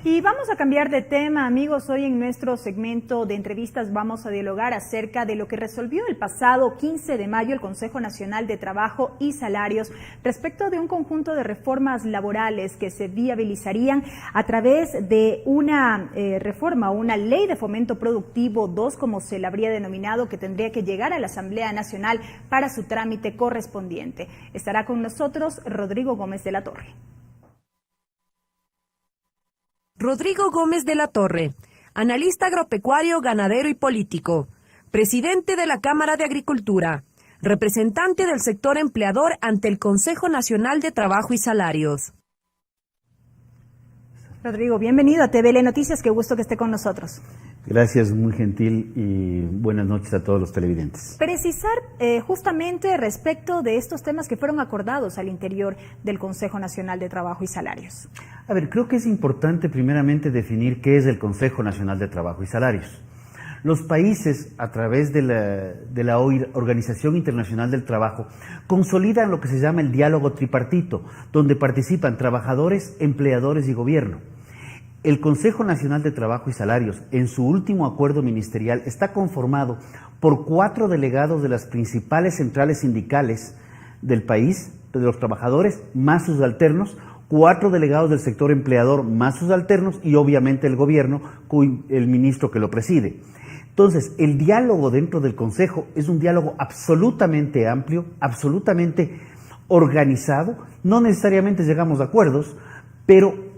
Y vamos a cambiar de tema, amigos. Hoy en nuestro segmento de entrevistas vamos a dialogar acerca de lo que resolvió el pasado 15 de mayo el Consejo Nacional de Trabajo y Salarios respecto de un conjunto de reformas laborales que se viabilizarían a través de una reforma, una ley de fomento productivo 2, como se la habría denominado, que tendría que llegar a la Asamblea Nacional para su trámite correspondiente. Estará con nosotros Rodrigo Gómez de la Torre. Rodrigo Gómez de la Torre, analista agropecuario, ganadero y político, presidente de la Cámara de Agricultura, representante del sector empleador ante el Consejo Nacional de Trabajo y Salarios. Rodrigo, bienvenido a TVL Noticias, qué gusto que esté con nosotros. Gracias, muy gentil, y buenas noches a todos los televidentes. Precisar justamente respecto de estos temas que fueron acordados al interior del Consejo Nacional de Trabajo y Salarios. A ver, creo que es importante primeramente definir qué es el Consejo Nacional de Trabajo y Salarios. Los países, a través de la Organización Internacional del Trabajo, consolidan lo que se llama el diálogo tripartito, donde participan trabajadores, empleadores y gobierno. El Consejo Nacional de Trabajo y Salarios, en su último acuerdo ministerial, está conformado por 4 delegados de las principales centrales sindicales del país, de los trabajadores, más sus alternos, 4 delegados del sector empleador, más sus alternos, y obviamente el gobierno, el ministro que lo preside. Entonces, el diálogo dentro del Consejo es un diálogo absolutamente amplio, absolutamente organizado. No necesariamente llegamos a acuerdos, pero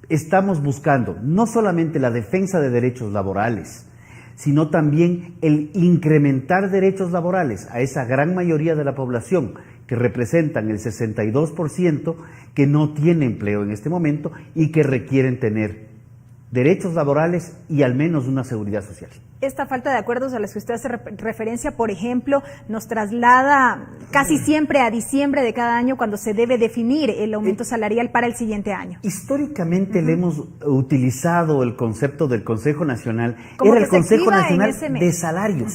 estamos buscando no solamente la defensa de derechos laborales, sino también el incrementar derechos laborales a esa gran mayoría de la población que representan el 62% que no tiene empleo en este momento y que requieren tener derechos laborales y al menos una seguridad social. Esta falta de acuerdos a los que usted hace referencia, por ejemplo, nos traslada casi siempre a diciembre de cada año, cuando se debe definir el aumento salarial para el siguiente año. Históricamente le hemos utilizado el concepto del Consejo Nacional, era el Consejo Nacional de Salarios.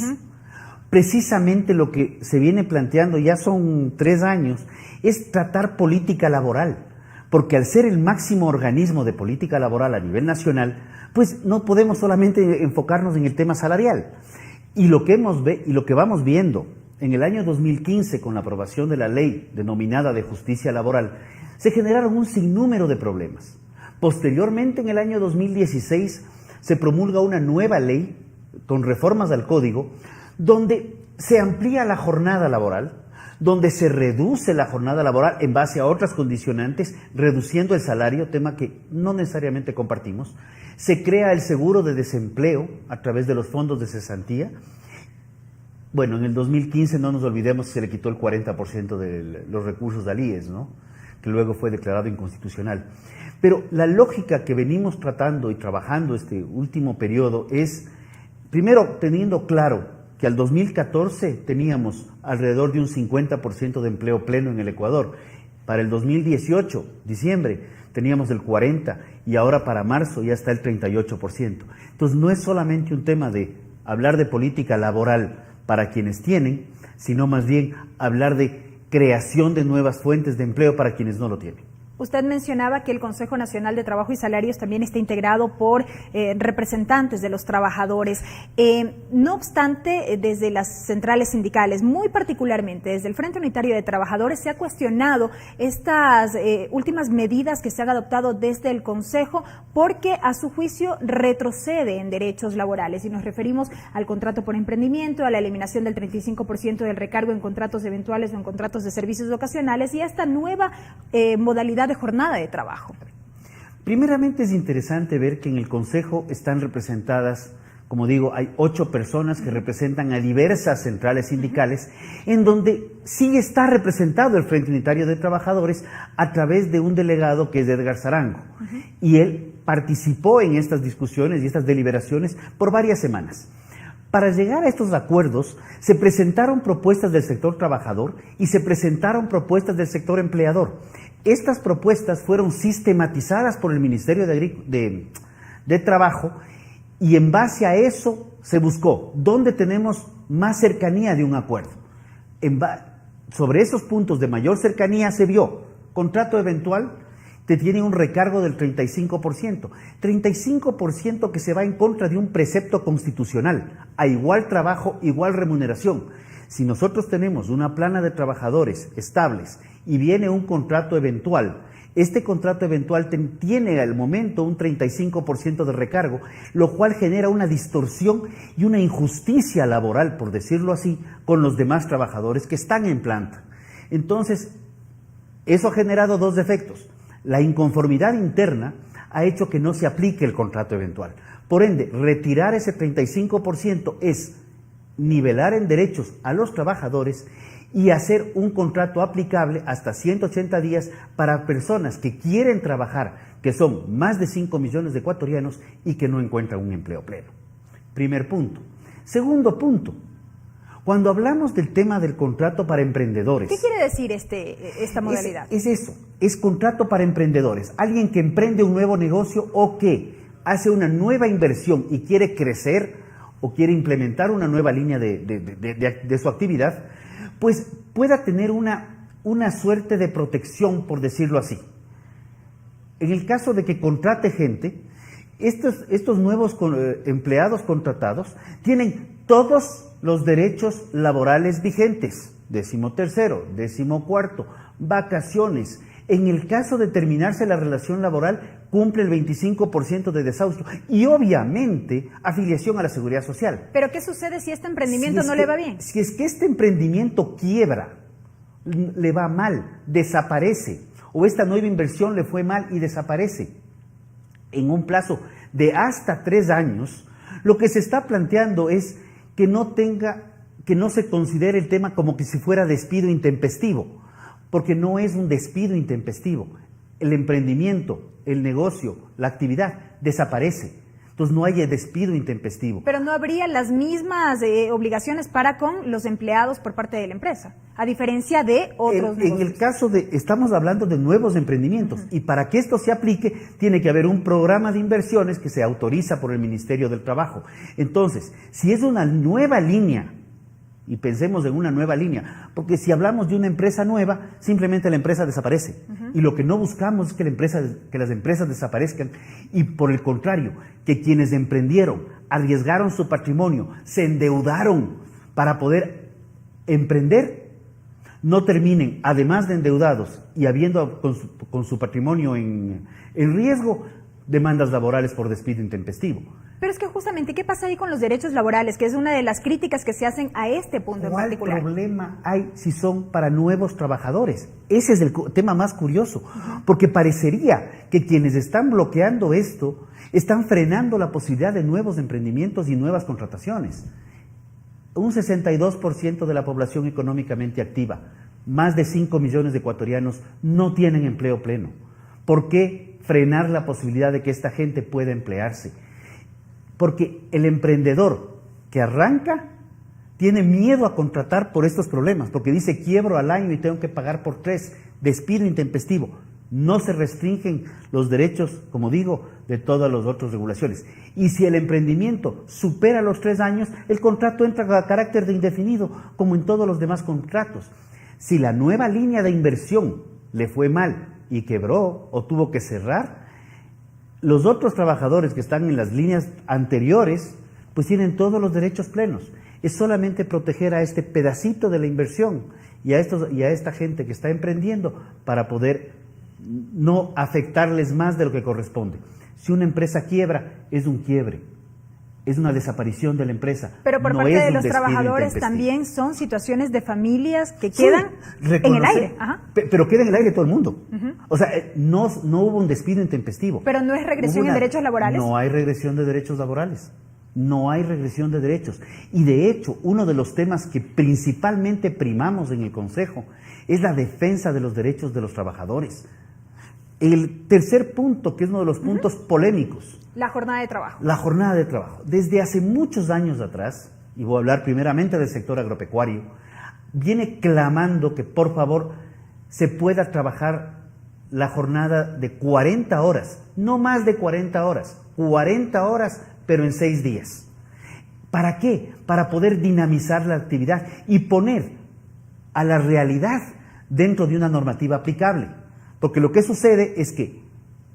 Precisamente lo que se viene planteando, ya son 3 años, es tratar política laboral. Porque al ser el máximo organismo de política laboral a nivel nacional, pues no podemos solamente enfocarnos en el tema salarial. Y lo que vamos viendo en el año 2015, con la aprobación de la ley denominada de justicia laboral, se generaron un sinnúmero de problemas. Posteriormente, en el año 2016, se promulga una nueva ley con reformas al código, donde se amplía la jornada laboral, donde se reduce la jornada laboral en base a otras condicionantes, reduciendo el salario, tema que no necesariamente compartimos. Se crea el seguro de desempleo a través de los fondos de cesantía. Bueno, en el 2015, no nos olvidemos, se le quitó el 40% de los recursos de IES, ¿no?, que luego fue declarado inconstitucional. Pero la lógica que venimos tratando y trabajando este último periodo es, primero, teniendo claro que al 2014 teníamos alrededor de un 50% de empleo pleno en el Ecuador. Para el 2018, diciembre, teníamos el 40% y ahora para marzo ya está el 38%. Entonces no es solamente un tema de hablar de política laboral para quienes tienen, sino más bien hablar de creación de nuevas fuentes de empleo para quienes no lo tienen. Usted mencionaba que el Consejo Nacional de Trabajo y Salarios también está integrado por representantes de los trabajadores. No obstante, desde las centrales sindicales, muy particularmente desde el Frente Unitario de Trabajadores, se ha cuestionado estas últimas medidas que se han adoptado desde el Consejo porque, a su juicio, retrocede en derechos laborales. Y nos referimos al contrato por emprendimiento, a la eliminación del 35% del recargo en contratos eventuales o en contratos de servicios ocasionales y a esta nueva modalidad de jornada de trabajo. Primeramente es interesante ver que en el Consejo están representadas, como digo, hay 8 personas que representan a diversas centrales sindicales, en donde sí está representado el Frente Unitario de Trabajadores a través de un delegado que es Edgar Zarango. Y él participó en estas discusiones y estas deliberaciones por varias semanas. Para llegar a estos acuerdos, se presentaron propuestas del sector trabajador y se presentaron propuestas del sector empleador. Estas propuestas fueron sistematizadas por el Ministerio de Trabajo y en base a eso se buscó dónde tenemos más cercanía de un acuerdo. Sobre esos puntos de mayor cercanía se vio contrato eventual, te tiene un recargo del 35%. 35% que se va en contra de un precepto constitucional, a igual trabajo, igual remuneración. Si nosotros tenemos una plana de trabajadores estables y viene un contrato eventual, este contrato eventual tiene al momento un 35% de recargo, lo cual genera una distorsión y una injusticia laboral, por decirlo así, con los demás trabajadores que están en planta. Entonces, eso ha generado dos efectos. La inconformidad interna ha hecho que no se aplique el contrato eventual. Por ende, retirar ese 35% es nivelar en derechos a los trabajadores y hacer un contrato aplicable hasta 180 días para personas que quieren trabajar, que son más de 5 millones de ecuatorianos y que no encuentran un empleo pleno. Primer punto. Segundo punto, cuando hablamos del tema del contrato para emprendedores... ¿Qué quiere decir esta modalidad? Es eso, es contrato para emprendedores. Alguien que emprende un nuevo negocio o que hace una nueva inversión y quiere crecer o quiere implementar una nueva línea de su actividad, pues pueda tener una suerte de protección, por decirlo así. En el caso de que contrate gente, estos nuevos empleados contratados tienen todos los derechos laborales vigentes, 13º, 14º, vacaciones. En el caso de terminarse la relación laboral, cumple el 25% de desahucio y obviamente afiliación a la seguridad social. ¿Pero qué sucede si este emprendimiento no le va bien? Si es que este emprendimiento quiebra, le va mal, desaparece, o esta nueva inversión le fue mal y desaparece en un plazo de hasta 3 años, lo que se está planteando es que no se considere el tema como que si fuera despido intempestivo, porque no es un despido intempestivo. El emprendimiento, el negocio, la actividad desaparece. Entonces no hay despido intempestivo. Pero no habría las mismas obligaciones para con los empleados por parte de la empresa, a diferencia de otros negocios. En el caso estamos hablando de nuevos emprendimientos, y para que esto se aplique tiene que haber un programa de inversiones que se autoriza por el Ministerio del Trabajo. Entonces, si es una nueva línea, y pensemos en una nueva línea, porque si hablamos de una empresa nueva, simplemente la empresa desaparece. Y lo que no buscamos es que las empresas desaparezcan, y por el contrario, que quienes emprendieron, arriesgaron su patrimonio, se endeudaron para poder emprender, no terminen, además de endeudados y habiendo con su patrimonio en riesgo, demandas laborales por despido intempestivo. Pero es que justamente, ¿qué pasa ahí con los derechos laborales? Que es una de las críticas que se hacen a este punto en particular. ¿Cuál problema hay si son para nuevos trabajadores? Ese es el tema más curioso, porque parecería que quienes están bloqueando esto están frenando la posibilidad de nuevos emprendimientos y nuevas contrataciones. Un 62% de la población económicamente activa, más de 5 millones de ecuatorianos, no tienen empleo pleno. ¿Por qué frenar la posibilidad de que esta gente pueda emplearse? Porque el emprendedor que arranca tiene miedo a contratar por estos problemas, porque dice quiebro al año y tengo que pagar por 3, despido intempestivo. No se restringen los derechos, como digo, de todas las otras regulaciones. Y si el emprendimiento supera los 3 años, el contrato entra a carácter de indefinido, como en todos los demás contratos. Si la nueva línea de inversión le fue mal y quebró o tuvo que cerrar, los otros trabajadores que están en las líneas anteriores, pues tienen todos los derechos plenos. Es solamente proteger a este pedacito de la inversión y a esta gente que está emprendiendo para poder no afectarles más de lo que corresponde. Si una empresa quiebra, es un quiebre, es una desaparición de la empresa. Pero por parte de los trabajadores también son situaciones de familias que quedan en el aire. Ajá. Pero queda en el aire todo el mundo. O sea, no hubo un despido intempestivo. Pero no es regresión en derechos laborales. No hay regresión de derechos laborales. No hay regresión de derechos. Y de hecho, uno de los temas que principalmente primamos en el Consejo es la defensa de los derechos de los trabajadores. El tercer punto, que es uno de los puntos polémicos. La jornada de trabajo. La jornada de trabajo. Desde hace muchos años atrás, y voy a hablar primeramente del sector agropecuario, viene clamando que por favor se pueda trabajar la jornada de 40 horas, no más de 40 horas, 40 horas, pero en 6 días. ¿Para qué? Para poder dinamizar la actividad y poner a la realidad dentro de una normativa aplicable. Porque lo que sucede es que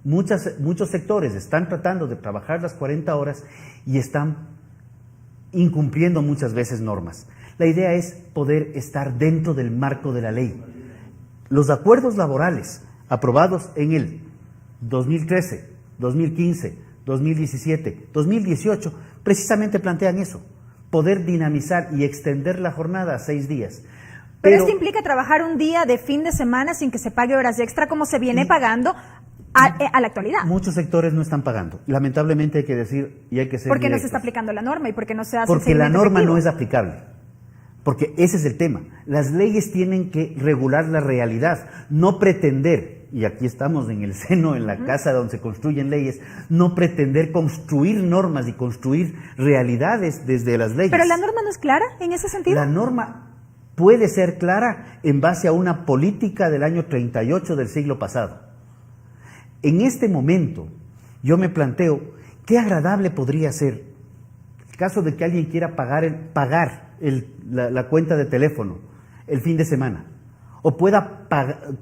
muchos sectores están tratando de trabajar las 40 horas y están incumpliendo muchas veces normas. La idea es poder estar dentro del marco de la ley. Los acuerdos laborales aprobados en el 2013, 2015, 2017, 2018, precisamente plantean eso, poder dinamizar y extender la jornada a 6 días. Pero esto implica trabajar un día de fin de semana sin que se pague horas extra como se viene pagando a la actualidad. Muchos sectores no están pagando. Lamentablemente hay que decir y hay que ser porque directos. no se está aplicando la norma y porque no se hace porque la norma efectivo. No es aplicable. Porque ese es el tema. Las leyes tienen que regular la realidad, no pretender, y aquí estamos en el seno, en la casa donde se construyen leyes, no pretender construir normas y construir realidades desde las leyes. ¿Pero la norma no es clara en ese sentido? La norma puede ser clara en base a una política del año 38 del siglo pasado. En este momento, yo me planteo, qué agradable podría ser el caso de que alguien quiera pagar la cuenta de teléfono el fin de semana, o pueda pagar,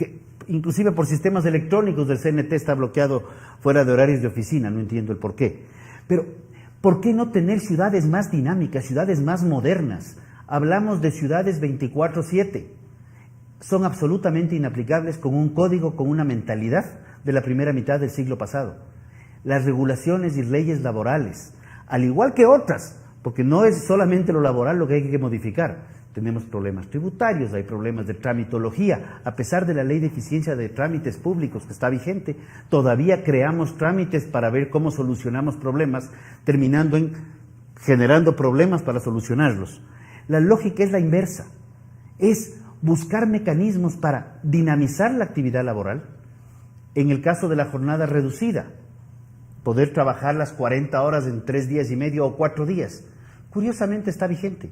inclusive por sistemas electrónicos del CNT está bloqueado fuera de horarios de oficina, no entiendo el por qué. Pero, ¿por qué no tener ciudades más dinámicas, ciudades más modernas? Hablamos de ciudades 24/7. Son absolutamente inaplicables con un código, con una mentalidad de la primera mitad del siglo pasado. Las regulaciones y leyes laborales, al igual que otras, porque no es solamente lo laboral lo que hay que modificar. Tenemos problemas tributarios, hay problemas de tramitología. A pesar de la ley de eficiencia de trámites públicos que está vigente, todavía creamos trámites para ver cómo solucionamos problemas, terminando en generando problemas para solucionarlos. La lógica es la inversa, es buscar mecanismos para dinamizar la actividad laboral. En el caso de la jornada reducida, poder trabajar las 40 horas en 3 días y medio o 4 días. Curiosamente está vigente.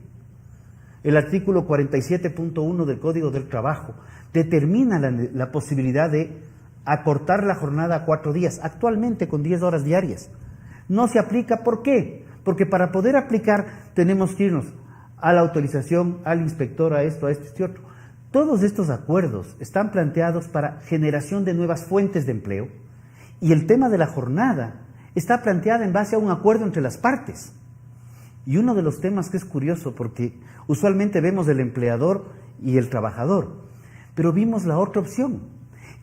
El artículo 47.1 del Código del Trabajo determina la posibilidad de acortar la jornada a 4 días, actualmente con 10 horas diarias. No se aplica, ¿por qué? Porque para poder aplicar tenemos que irnos a la autorización, al inspector, a esto, este otro. Todos estos acuerdos están planteados para generación de nuevas fuentes de empleo y el tema de la jornada está planteada en base a un acuerdo entre las partes. Y uno de los temas que es curioso, porque usualmente vemos el empleador y el trabajador, pero vimos la otra opción.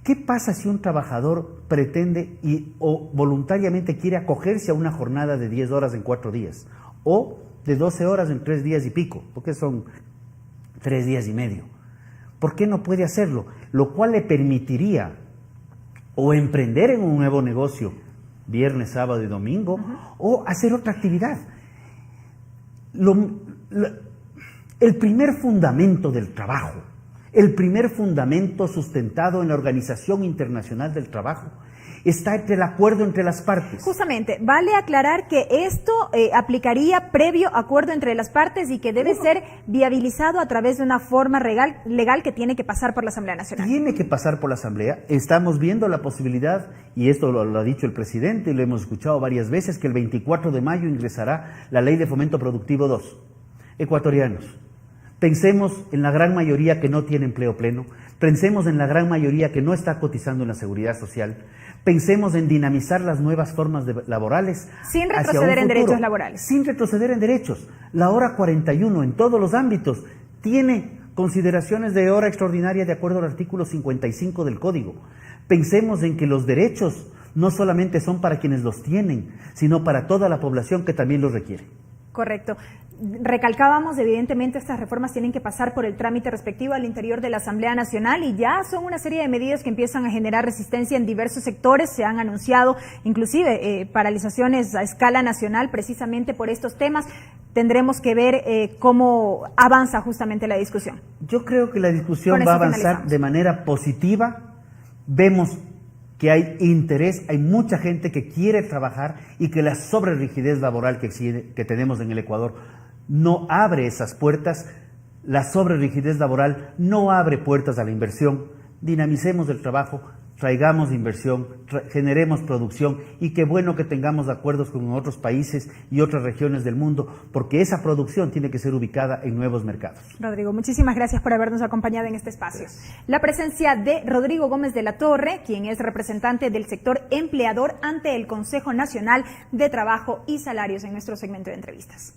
¿Qué pasa si un trabajador pretende o voluntariamente quiere acogerse a una jornada de 10 horas en 4 días? O de 12 horas en 3 días y pico, porque son 3 días y medio. ¿Por qué no puede hacerlo? Lo cual le permitiría o emprender en un nuevo negocio, viernes, sábado y domingo, o hacer otra actividad. El primer fundamento del trabajo, el primer fundamento sustentado en la Organización Internacional del Trabajo, está entre el acuerdo entre las partes. Justamente, vale aclarar que esto aplicaría previo acuerdo entre las partes y que debe ser viabilizado a través de una forma legal que tiene que pasar por la Asamblea Nacional. Tiene que pasar por la Asamblea. Estamos viendo la posibilidad, y esto lo ha dicho el presidente y lo hemos escuchado varias veces, que el 24 de mayo ingresará la Ley de Fomento Productivo 2. Ecuatorianos, pensemos en la gran mayoría que no tiene empleo pleno, pensemos en la gran mayoría que no está cotizando en la seguridad social, pensemos en dinamizar las nuevas formas laborales. Sin retroceder en derechos laborales. Sin retroceder en derechos. La hora 41 en todos los ámbitos tiene consideraciones de hora extraordinaria de acuerdo al artículo 55 del Código. Pensemos en que los derechos no solamente son para quienes los tienen, sino para toda la población que también los requiere. Correcto. Recalcábamos, evidentemente, estas reformas tienen que pasar por el trámite respectivo al interior de la Asamblea Nacional y ya son una serie de medidas que empiezan a generar resistencia en diversos sectores. Se han anunciado inclusive paralizaciones a escala nacional precisamente por estos temas. Tendremos que ver cómo avanza justamente la discusión. Yo creo que la discusión va a avanzar de manera positiva. Vemos que hay interés, hay mucha gente que quiere trabajar y que la sobrerrigidez laboral que tenemos en el Ecuador no abre esas puertas. La sobrerrigidez laboral no abre puertas a la inversión. Dinamicemos el trabajo, traigamos inversión, generemos producción y qué bueno que tengamos acuerdos con otros países y otras regiones del mundo, porque esa producción tiene que ser ubicada en nuevos mercados. Rodrigo, muchísimas gracias por habernos acompañado en este espacio. La presencia de Rodrigo Gómez de la Torre, quien es representante del sector empleador ante el Consejo Nacional de Trabajo y Salarios en nuestro segmento de entrevistas.